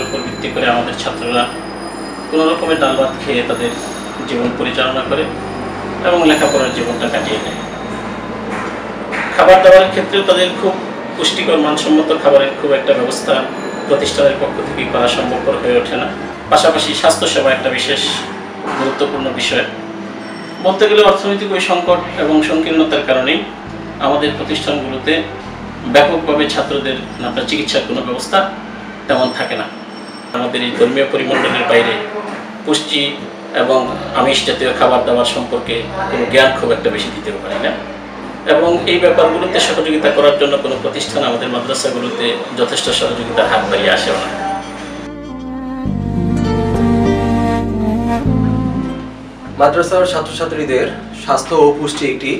উপর ভিত্তি করে আমাদের ছাত্ররা কোনো রকমের ডাল ভাত খেয়ে তাদের জীবন পরিচালনা করে এবং লেখাপড়ার জীবনটা কাটিয়ে নেয়। খাবার দাবারের ক্ষেত্রেও তাদের খুব পুষ্টিকর মানসম্মত খাবারের খুব একটা ব্যবস্থা প্রতিষ্ঠানের পক্ষ থেকে করা সম্ভবপর হয়ে ওঠে না। পাশাপাশি স্বাস্থ্যসেবা একটা বিশেষ গুরুত্বপূর্ণ বিষয়। বলতে গেলে অর্থনৈতিক ওই সংকট এবং সংকীর্ণতার কারণেই আমাদের প্রতিষ্ঠানগুলোতে ব্যাপকভাবে ছাত্রদের আপনার চিকিৎসার কোনো ব্যবস্থা তেমন থাকে না। আমাদের এই ধর্মীয় পরিমণ্ডলের বাইরে পুষ্টি এবং আমিষ জাতীয় খাবার দাবার সম্পর্কে কোনো জ্ঞান খুব একটা বেশি দিতেও পারি না, এবং এই ব্যাপারগুলোতে সহযোগিতা করার জন্য কোনো প্রতিষ্ঠান আমাদের মাদ্রাসাগুলোতে যথেষ্ট সহযোগিতার হাত বাড়িয়ে আসেও না। মাদ্রাসার ছাত্রছাত্রীদের স্বাস্থ্য ও পুষ্টি একটি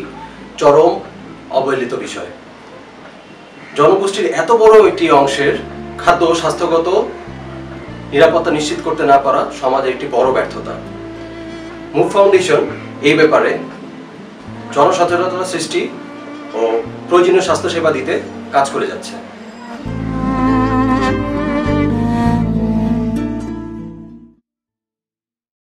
চরম অবহেলিত বিষয়। জনগোষ্ঠীর এত বড় একটি অংশের খাদ্য স্বাস্থ্যগত নিরাপত্তা নিশ্চিত করতে না পারা সমাজের একটি বড় ব্যর্থতা। মুভ ফাউন্ডেশন এই ব্যাপারে জনসচেতনতা সৃষ্টি ও প্রয়োজনীয় স্বাস্থ্যসেবা দিতে কাজ করে যাচ্ছে।